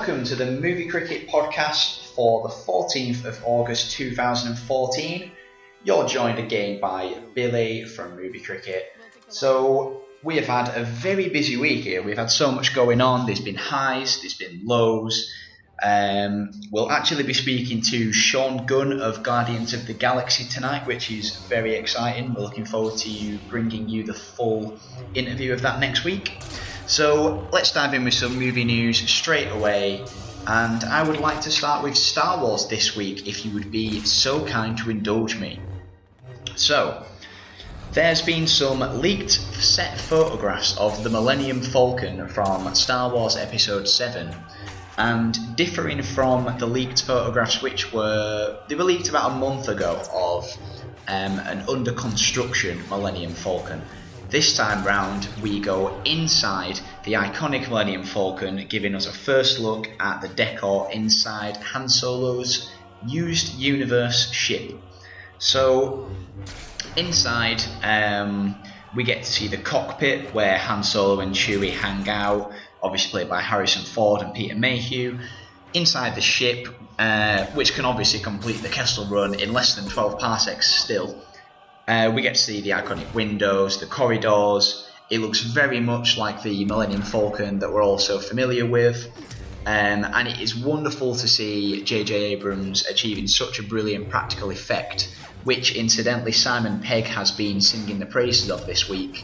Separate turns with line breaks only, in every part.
welcome to the Movie Cricket podcast for the 14th of August 2014. You're joined again by Billy from Movie Cricket. So we have had a very busy week here. We've had so much going on. There's been highs, there's been lows. We'll actually be speaking to Sean Gunn of Guardians of the Galaxy tonight, which is very exciting. We're looking forward to bringing you the full interview of that next week. So let's dive in with some movie news straight away, and I would like to start with Star Wars this week, if you would be so kind to indulge me. So, there's been some leaked set photographs of the Millennium Falcon from Star Wars Episode 7, and differing from the leaked photographs they were leaked about a month ago of an under construction Millennium Falcon. This time round, we go inside the iconic Millennium Falcon, giving us a first look at the decor inside Han Solo's used universe ship. So, inside, we get to see the cockpit where Han Solo and Chewie hang out, obviously played by Harrison Ford and Peter Mayhew. Inside the ship, which can obviously complete the Kessel Run in less than 12 parsecs still. We get to see the iconic windows, the corridors. It looks very much like the Millennium Falcon that we're all so familiar with. And it is wonderful to see J.J. Abrams achieving such a brilliant practical effect, which incidentally Simon Pegg has been singing the praises of this week,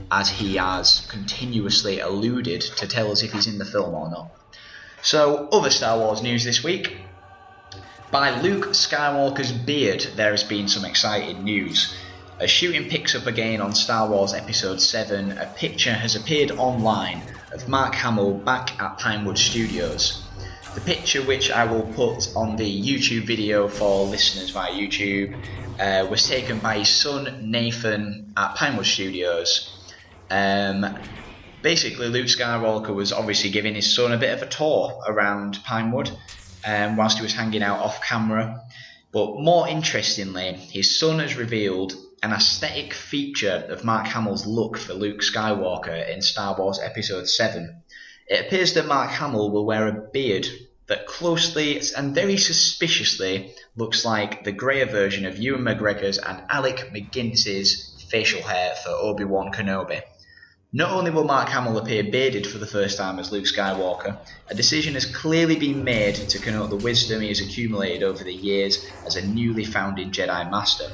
as he has continuously alluded to tell us if he's in the film or not. So, other Star Wars news this week. By Luke Skywalker's beard, there has been some exciting news. As shooting picks up again on Star Wars Episode 7, a picture has appeared online of Mark Hamill back at Pinewood Studios. The picture, which I will put on the YouTube video for listeners via YouTube, was taken by his son Nathan at Pinewood Studios. Basically, Luke Skywalker was obviously giving his son a bit of a tour around Pinewood whilst he was hanging out off camera. But more interestingly, his son has revealed an aesthetic feature of Mark Hamill's look for Luke Skywalker in Star Wars Episode 7. It appears that Mark Hamill will wear a beard that closely and very suspiciously looks like the greyer version of Ewan McGregor's and Alec McGuinness's facial hair for Obi-Wan Kenobi. Not only will Mark Hamill appear bearded for the first time as Luke Skywalker, a decision has clearly been made to connote the wisdom he has accumulated over the years as a newly founded Jedi Master,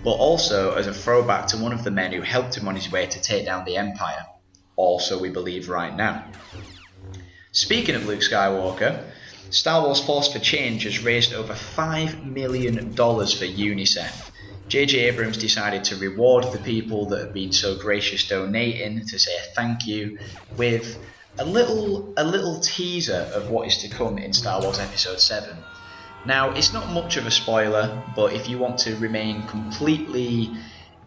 but also as a throwback to one of the men who helped him on his way to take down the Empire, also we believe right now. Speaking of Luke Skywalker, Star Wars Force for Change has raised over $5 million for UNICEF. J.J. Abrams decided to reward the people that have been so gracious donating, to say thank you, with a little teaser of what is to come in Star Wars Episode 7. Now, it's not much of a spoiler, but if you want to remain completely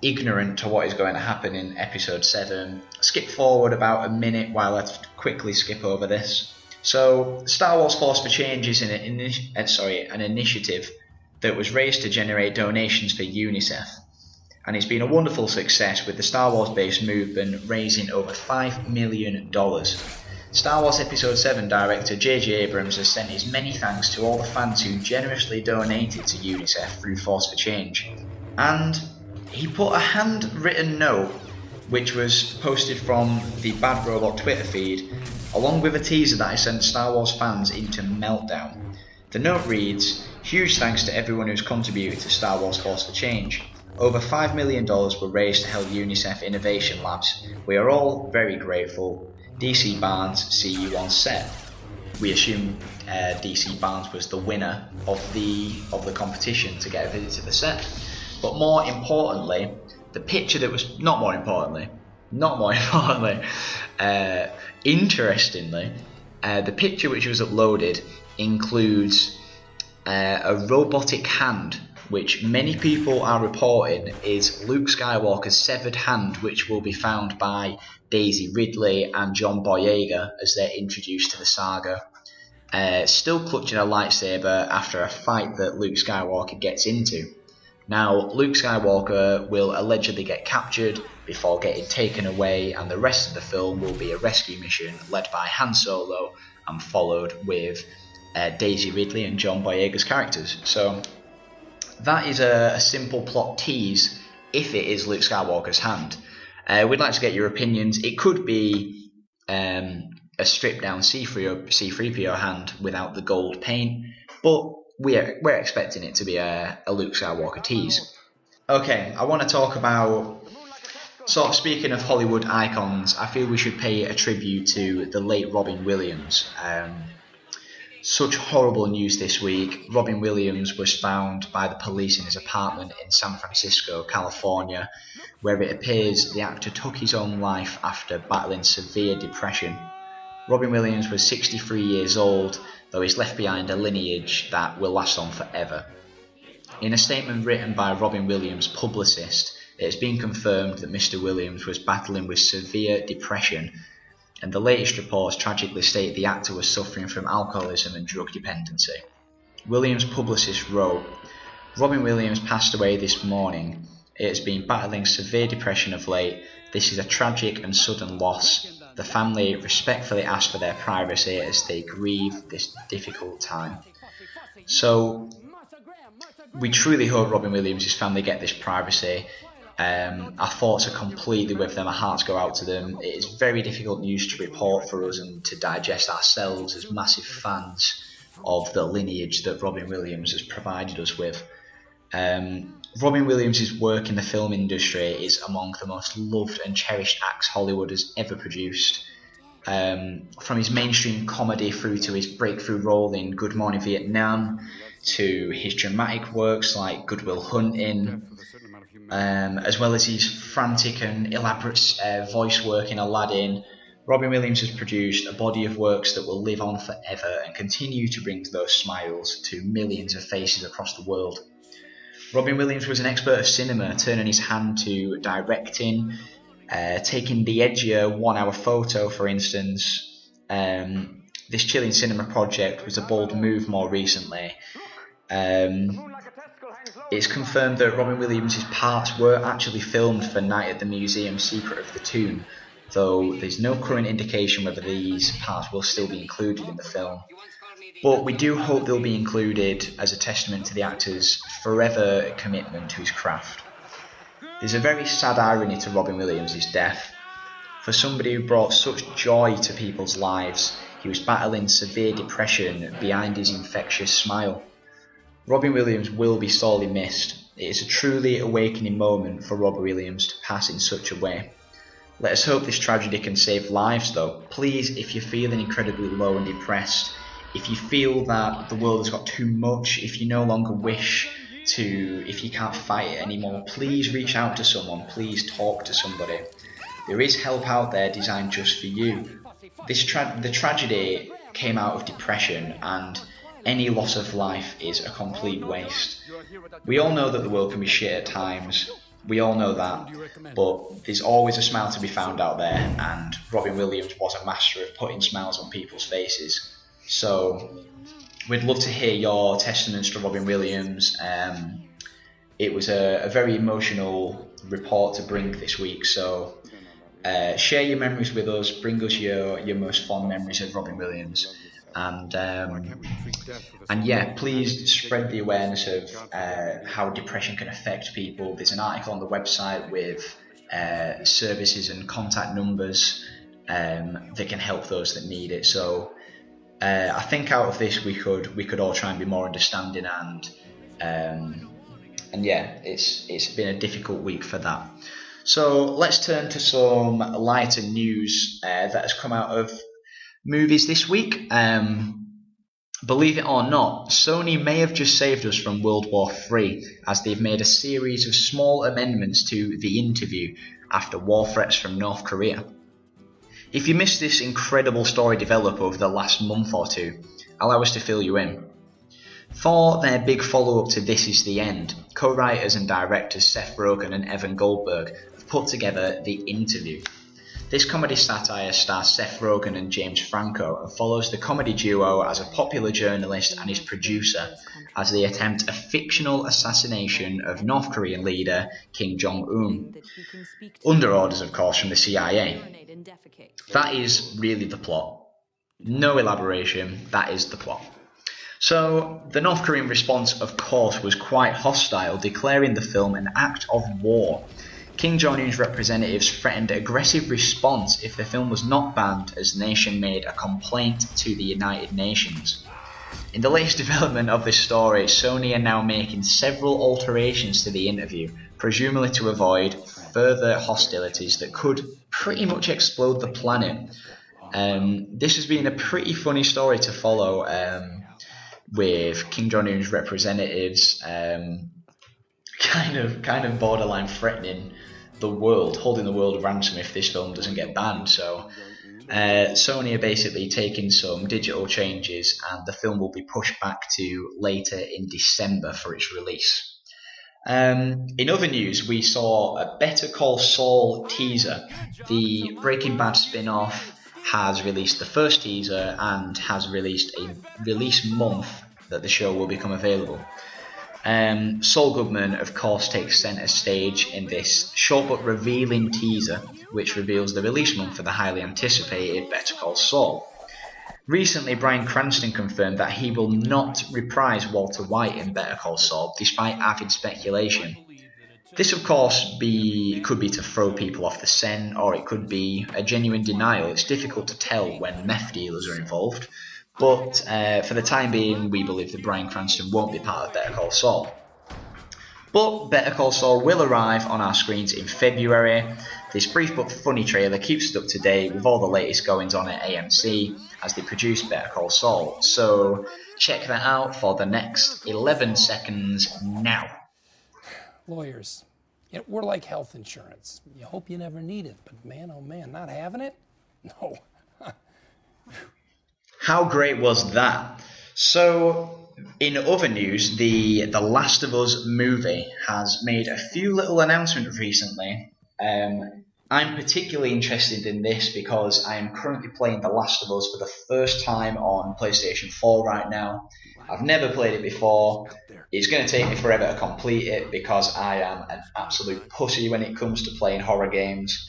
ignorant to what is going to happen in Episode 7, skip forward about a minute while I quickly skip over this. So, Star Wars Force for Change is an initiative that was raised to generate donations for UNICEF, and it's been a wonderful success, with the Star Wars-based movement raising over $5 million. Star Wars Episode 7 director J.J. Abrams has sent his many thanks to all the fans who generously donated to UNICEF through Force for Change, and he put a handwritten note which was posted from the Bad Robot Twitter feed, along with a teaser that has sent Star Wars fans into meltdown. The note reads, "Huge thanks to everyone who's contributed to Star Wars Force for Change. Over $5 million were raised to help UNICEF Innovation Labs. We are all very grateful. DC Barnes, see you on set." We assume DC Barnes was the winner of the competition to get a visit to the set. But more importantly, the picture that was interestingly, the picture which was uploaded includes a robotic hand, which many people are reporting is Luke Skywalker's severed hand, which will be found by Daisy Ridley and John Boyega as they're introduced to the saga, still clutching a lightsaber after a fight that Luke Skywalker gets into. Now, Luke Skywalker will allegedly get captured before getting taken away, and the rest of the film will be a rescue mission led by Han Solo and followed with Daisy Ridley and John Boyega's characters. So that is a simple plot tease if it is Luke Skywalker's hand. We'd like to get your opinions. It could be a stripped down C-3PO hand without the gold paint, but we're expecting it to be a Luke Skywalker tease. Okay, I want to talk about, sort of speaking of Hollywood icons, I feel we should pay a tribute to the late Robin Williams. Such horrible news this week. Robin Williams was found by the police in his apartment in San Francisco, California, where it appears the actor took his own life after battling severe depression. Robin Williams was 63 years old, though he's left behind a lineage that will last on forever. In a statement written by Robin Williams' publicist, it has been confirmed that Mr. Williams was battling with severe depression, and the latest reports tragically state the actor was suffering from alcoholism and drug dependency. Williams' publicist wrote, "Robin Williams passed away this morning. It has been battling severe depression of late. This is a tragic and sudden loss. The family respectfully ask for their privacy as they grieve this difficult time." So, we truly hope Robin Williams' family get this privacy. Our thoughts are completely with them, our hearts go out to them. It is very difficult news to report for us and to digest ourselves as massive fans of the lineage that Robin Williams has provided us with. Robin Williams' work in the film industry is among the most loved and cherished acts Hollywood has ever produced. From his mainstream comedy through to his breakthrough role in Good Morning Vietnam, to his dramatic works like Good Will Hunting, as well as his frantic and elaborate voice work in Aladdin, Robin Williams has produced a body of works that will live on forever and continue to bring those smiles to millions of faces across the world. Robin Williams was an expert of cinema, turning his hand to directing, taking the edgier 1 hour photo, for instance. This chilling cinema project was a bold move more recently. It's confirmed that Robin Williams' parts were actually filmed for Night at the Museum Secret of the Tomb, though there's no current indication whether these parts will still be included in the film. But we do hope they'll be included as a testament to the actor's forever commitment to his craft. There's a very sad irony to Robin Williams' death. For somebody who brought such joy to people's lives, he was battling severe depression behind his infectious smile. Robin Williams will be sorely missed. It is a truly awakening moment for Robin Williams to pass in such a way. Let us hope this tragedy can save lives though. Please, if you're feeling incredibly low and depressed, if you feel that the world has got too much, if you no longer if you can't fight it anymore, please reach out to someone, please talk to somebody. There is help out there designed just for you. The tragedy came out of depression, and any loss of life is a complete waste. We all know that the world can be shit at times, we all know that, but there's always a smile to be found out there, and Robin Williams was a master of putting smiles on people's faces. So we'd love to hear your testaments to Robin Williams. It was a very emotional report to bring this week, so share your memories with us, bring us your most fond memories of Robin Williams. And yeah, please spread the awareness of how depression can affect people. There's an article on the website with services and contact numbers that can help those that need it. So I think out of this we could all try and be more understanding, and yeah, it's been a difficult week for that. So let's turn to some lighter news that has come out of movies this week. Believe it or not, Sony may have just saved us from World War III, as they've made a series of small amendments to The Interview after war threats from North Korea. If you missed this incredible story develop over the last month or two, allow us to fill you in. For their big follow-up to This Is the End, co-writers and directors Seth Rogen and Evan Goldberg have put together The Interview. This comedy satire stars Seth Rogen and James Franco and follows the comedy duo as a popular journalist and his producer as they attempt a fictional assassination of North Korean leader Kim Jong-un, under orders of course from the CIA. That is really the plot. No elaboration, that is the plot. So, the North Korean response, of course, was quite hostile, declaring the film an act of war. Kim Jong-un's representatives threatened aggressive response if the film was not banned, as the nation made a complaint to the United Nations. In the latest development of this story, Sony are now making several alterations to the interview, presumably to avoid further hostilities that could pretty much explode the planet. This has been a pretty funny story to follow, with Kim Jong-un's representatives kind of borderline threatening the world, holding the world ransom if this film doesn't get banned. So Sony are basically taking some digital changes, and the film will be pushed back to later in December for its release. In other news, we saw a Better Call Saul teaser. The Breaking Bad spin-off has released the first teaser and has released a release month that the show will become available. Saul Goodman, of course, takes centre stage in this short but revealing teaser, which reveals the release month for the highly anticipated Better Call Saul. Recently, Bryan Cranston confirmed that he will not reprise Walter White in Better Call Saul, despite avid speculation. This, of course, could be to throw people off the scent, or it could be a genuine denial. It's difficult to tell when meth dealers are involved. But for the time being, we believe that Bryan Cranston won't be part of Better Call Saul. But Better Call Saul will arrive on our screens in February. This brief but funny trailer keeps us up to date with all the latest goings on at AMC as they produce Better Call Saul. So check that out for the next 11 seconds now.
Lawyers, we're like health insurance. You hope you never need it, but man, oh man, not having it? No.
How great was that? So, in other news, the Last of Us movie has made a few little announcements recently. I'm particularly interested in this because I am currently playing The Last of Us for the first time on PlayStation 4 right now. I've never played it before. It's going to take me forever to complete it because I am an absolute pussy when it comes to playing horror games.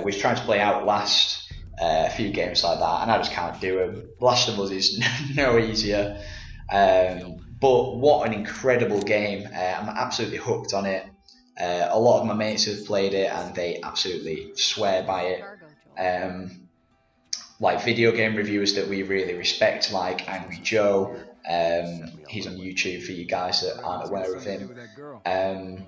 We've tried to play Outlast, a few games like that, and I just can't do them. Last of Us is no easier. But what an incredible game. I'm absolutely hooked on it. A lot of my mates have played it and they absolutely swear by it. Like video game reviewers that we really respect, like Angry Joe. He's on YouTube for you guys that aren't aware of him.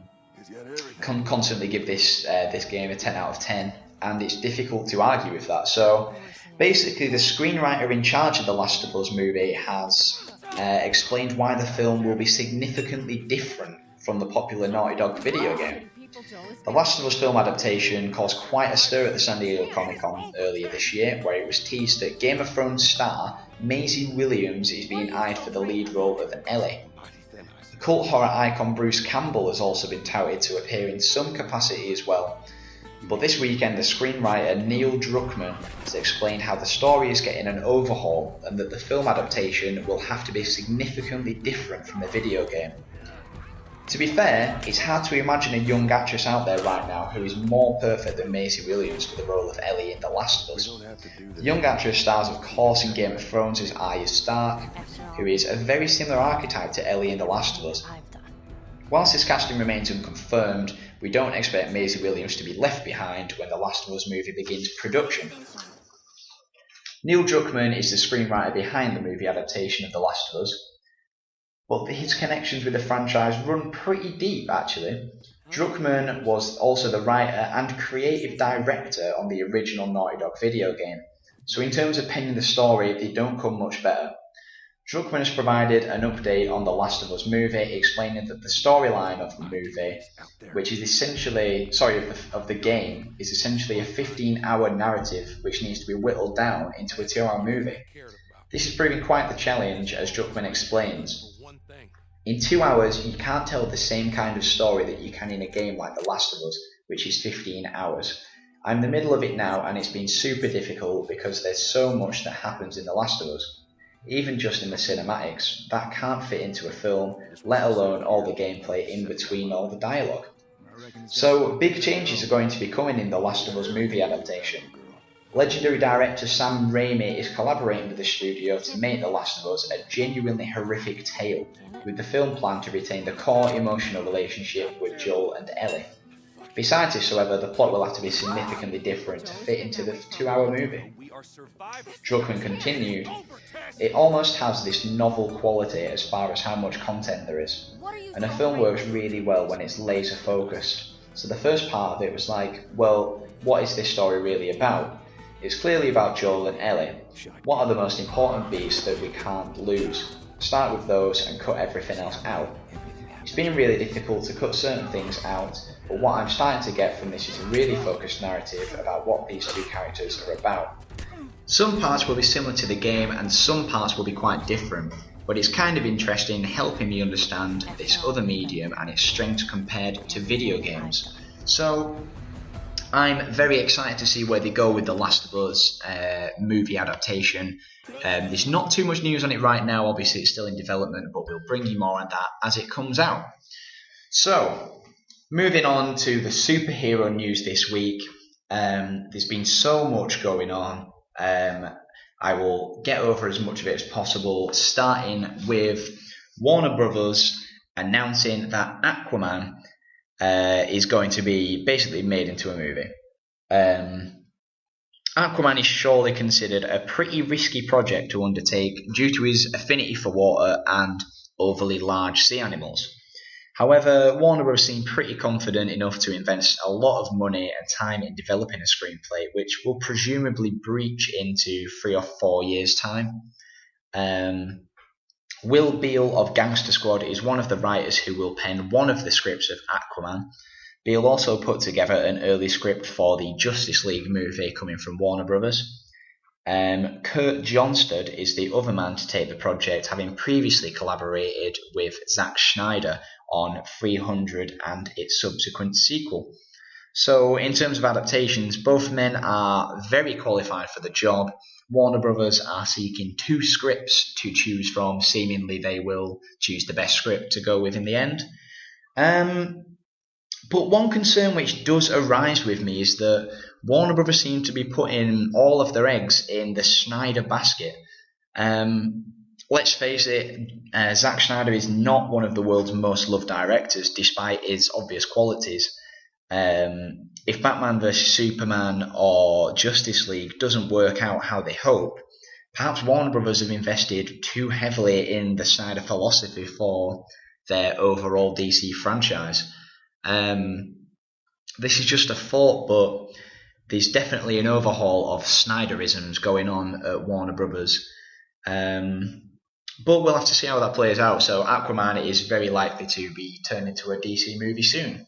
Constantly give this game a 10 out of 10, and it's difficult to argue with that. So basically, the screenwriter in charge of the Last of Us movie has explained why the film will be significantly different from the popular Naughty Dog video game. The Last of Us film adaptation caused quite a stir at the San Diego Comic-Con earlier this year, where it was teased that Game of Thrones star Maisie Williams is being eyed for the lead role of Ellie. The cult horror icon Bruce Campbell has also been touted to appear in some capacity as well. But this weekend, the screenwriter Neil Druckmann has explained how the story is getting an overhaul and that the film adaptation will have to be significantly different from the video game. To be fair, it's hard to imagine a young actress out there right now who is more perfect than Maisie Williams for the role of Ellie in The Last of Us. The young actress stars of course in Game of Thrones as Arya Stark, who is a very similar archetype to Ellie in The Last of Us. Whilst this casting remains unconfirmed, we don't expect Maisie Williams to be left behind when The Last of Us movie begins production. Neil Druckmann is the screenwriter behind the movie adaptation of The Last of Us, but his connections with the franchise run pretty deep actually. Druckmann was also the writer and creative director on the original Naughty Dog video game, so in terms of penning the story, they don't come much better. Druckmann has provided an update on The Last of Us movie, explaining that the storyline of the movie, which is essentially, of the game, is essentially a 15-hour narrative which needs to be whittled down into a 2-hour movie. This is proving quite the challenge, as Druckmann explains. In 2 hours, you can't tell the same kind of story that you can in a game like The Last of Us, which is 15 hours. I'm in the middle of it now, and it's been super difficult because there's so much that happens in The Last of Us. Even just in the cinematics, that can't fit into a film, let alone all the gameplay in between all the dialogue. So big changes are going to be coming in The Last of Us movie adaptation. Legendary director Sam Raimi is collaborating with the studio to make The Last of Us a genuinely horrific tale, with the film planned to retain the core emotional relationship with Joel and Ellie. Besides this, however, the plot will have to be significantly different to fit into the 2-hour movie. Druckmann continued, "It almost has this novel quality as far as how much content there is, and a film works really well when it's laser focused. So the first part of it was like, well, what is this story really about? It's clearly about Joel and Ellie. What are the most important beats that we can't lose? Start with those and cut everything else out. It's been really difficult to cut certain things out, but what I'm starting to get from this is a really focused narrative about what these two characters are about. Some parts will be similar to the game and some parts will be quite different, but it's kind of interesting helping me understand this other medium and its strengths compared to video games. So I'm very excited to see where they go with The Last of Us movie adaptation. There's not too much news on it right now, obviously it's still in development, but we'll bring you more on that as it comes out. So, moving on to the superhero news this week. There's been so much going on. I will get over as much of it as possible, starting with Warner Brothers announcing that Aquaman is going to be basically made into a movie. Aquaman is surely considered a pretty risky project to undertake due to his affinity for water and overly large sea animals. However, Warner Bros. Seem pretty confident enough to invest a lot of money and time in developing a screenplay, which will presumably breach into 3 or 4 years' time. Will Beall of Gangster Squad is one of the writers who will pen one of the scripts of Aquaman. Beall also put together an early script for the Justice League movie coming from Warner Brothers. Kurt Johnstad is the other man to take the project, having previously collaborated with Zack Snyder on 300 and its subsequent sequel. So in terms of adaptations, both men are very qualified for the job. Warner Brothers are seeking 2 scripts to choose from. Seemingly they will choose the best script to go with in the end. But one concern which does arise with me is that Warner Brothers seem to be putting all of their eggs in the Snyder basket. Let's face it, Zack Snyder is not one of the world's most loved directors, despite his obvious qualities. If Batman vs Superman or Justice League doesn't work out how they hope, perhaps Warner Brothers have invested too heavily in the Snyder philosophy for their overall DC franchise. This is just a thought, but there's definitely an overhaul of Snyderisms going on at Warner Brothers. But we'll have to see how that plays out. So Aquaman is very likely to be turned into a DC movie soon.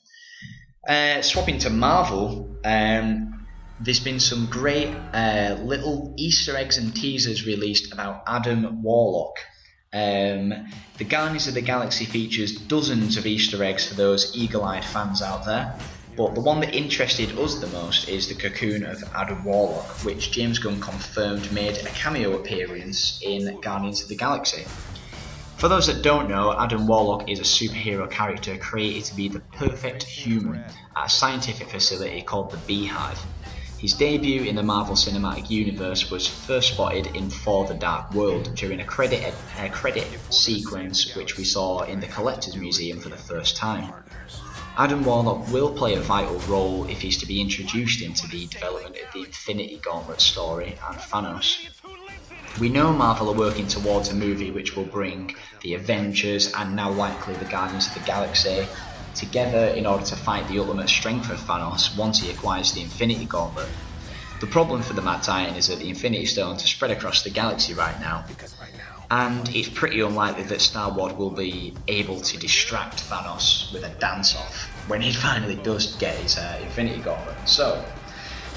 Swapping to Marvel, there's been some great little Easter eggs and teasers released about Adam Warlock. The Guardians of the Galaxy features dozens of Easter eggs for those eagle-eyed fans out there, but the one that interested us the most is the cocoon of Adam Warlock, which James Gunn confirmed made a cameo appearance in Guardians of the Galaxy. For those that don't know, Adam Warlock is a superhero character created to be the perfect human at a scientific facility called the Beehive. His debut in the Marvel Cinematic Universe was first spotted in Thor: The Dark World during a credit sequence which we saw in the Collector's Museum for the first time. Adam Warlock will play a vital role if he's to be introduced into the development of the Infinity Gauntlet story and Thanos. We know Marvel are working towards a movie which will bring the Avengers and now likely the Guardians of the Galaxy together in order to fight the ultimate strength of Thanos once he acquires the Infinity Gauntlet. The problem for the Mad Titan is that the Infinity Stones are spread across the galaxy right now, and it's pretty unlikely that Star-Lord will be able to distract Thanos with a dance-off when he finally does get his Infinity Gauntlet. So,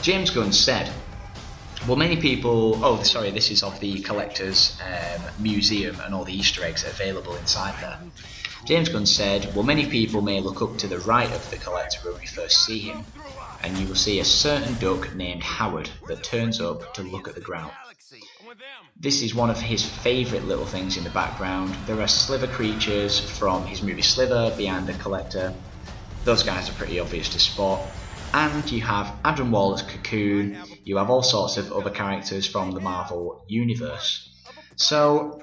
James Gunn said, well, many people... Oh, sorry, this is of the Collector's Museum and all the Easter eggs available inside there. James Gunn said, well, many people may look up to the right of the Collector when we first see him, and you will see a certain duck named Howard that turns up to look at the ground. This is one of his favourite little things in the background. There are Sliver creatures from his movie Sliver behind the Collector. Those guys are pretty obvious to spot. and you have Adam Warlock's Cocoon, you have all sorts of other characters from the Marvel Universe. So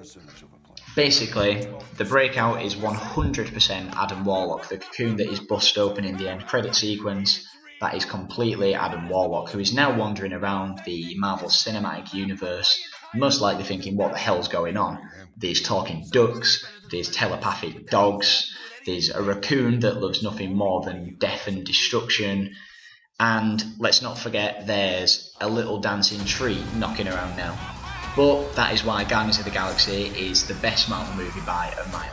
basically, the breakout is 100% Adam Warlock. The cocoon that is bust open in the end credit sequence, that is completely Adam Warlock, who is now wandering around the Marvel Cinematic Universe, most likely thinking, what the hell's going on? There's talking ducks, there's telepathic dogs, there's a raccoon that loves nothing more than death and destruction, and let's not forget there's a little dancing tree knocking around now. But that is why Guardians of the Galaxy is the best Marvel movie by a mile.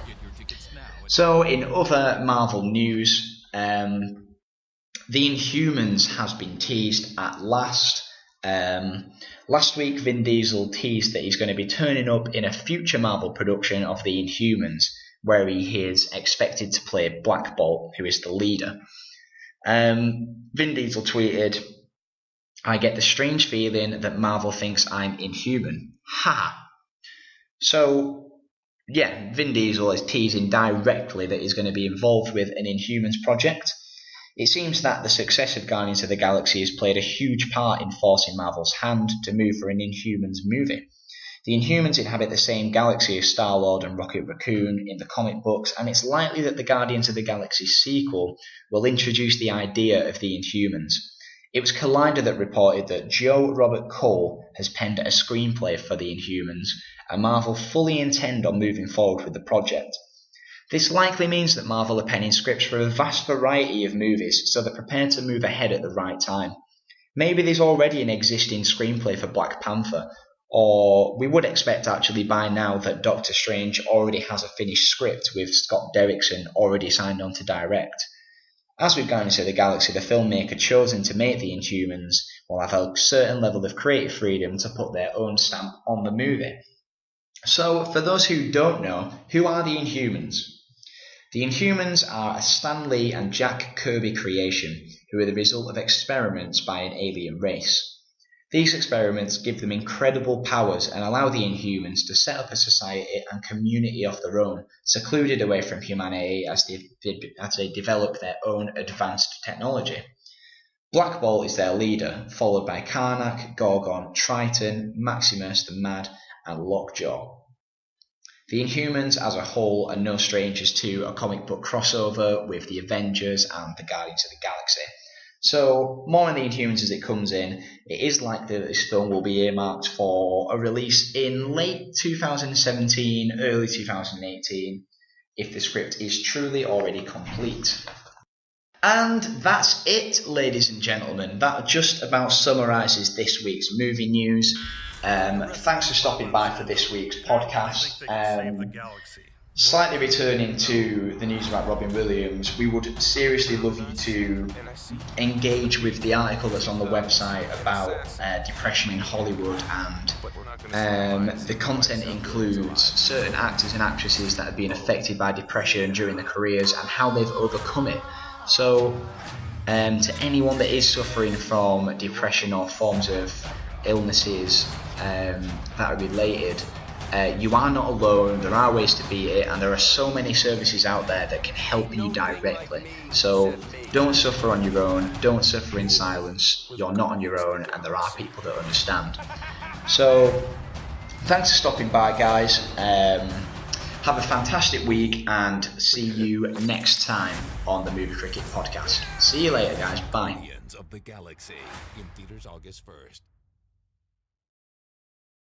So in other Marvel news, The Inhumans has been teased at last. Last week Vin Diesel teased that he's going to be turning up in a future Marvel production of The Inhumans, where he is expected to play Black Bolt, who is the leader. Vin Diesel tweeted, "I get the strange feeling that Marvel thinks I'm inhuman. Ha!" So, yeah, Vin Diesel is teasing directly that he's going to be involved with an Inhumans project. It seems that the success of Guardians of the Galaxy has played a huge part in forcing Marvel's hand to move for an Inhumans movie. The Inhumans inhabit the same galaxy as Star-Lord and Rocket Raccoon in the comic books, and it's likely that the Guardians of the Galaxy sequel will introduce the idea of the Inhumans. It was Collider that reported that Joe Robert Cole has penned a screenplay for the Inhumans, and Marvel fully intend on moving forward with the project. This likely means that Marvel are penning scripts for a vast variety of movies, so they're prepared to move ahead at the right time. Maybe there's already an existing screenplay for Black Panther, or we would expect actually by now that Doctor Strange already has a finished script with Scott Derrickson already signed on to direct. As with Guardians of the Galaxy, the filmmaker chosen to make the Inhumans will have a certain level of creative freedom to put their own stamp on the movie. So, for those who don't know, who are the Inhumans? The Inhumans are a Stan Lee and Jack Kirby creation, who are the result of experiments by an alien race. These experiments give them incredible powers and allow the Inhumans to set up a society and community of their own, secluded away from humanity as they develop their own advanced technology. Black Bolt is their leader, followed by Karnak, Gorgon, Triton, Maximus the Mad, and Lockjaw. The Inhumans as a whole are no strangers to a comic book crossover with the Avengers and the Guardians of the Galaxy. So, more on the Inhumans as it comes in. It is likely that this film will be earmarked for a release in late 2017, early 2018, if the script is truly already complete. And that's it, ladies and gentlemen. That just about summarises this week's movie news. Thanks for stopping by for this week's podcast. Slightly returning to the news about Robin Williams, we would seriously love you to engage with the article that's on the website about depression in Hollywood, and the content includes certain actors and actresses that have been affected by depression during their careers and how they've overcome it. So to anyone that is suffering from depression or forms of illnesses that are related, you are not alone. There are ways to beat it, and there are so many services out there that can help you directly. So don't suffer on your own, don't suffer in silence. You're not on your own, and there are people that understand. So thanks for stopping by, guys. Have a fantastic week, and see you next time on the Movie Cricket Podcast. See you later, guys. Bye.
Of the Galaxy in theaters August 1st.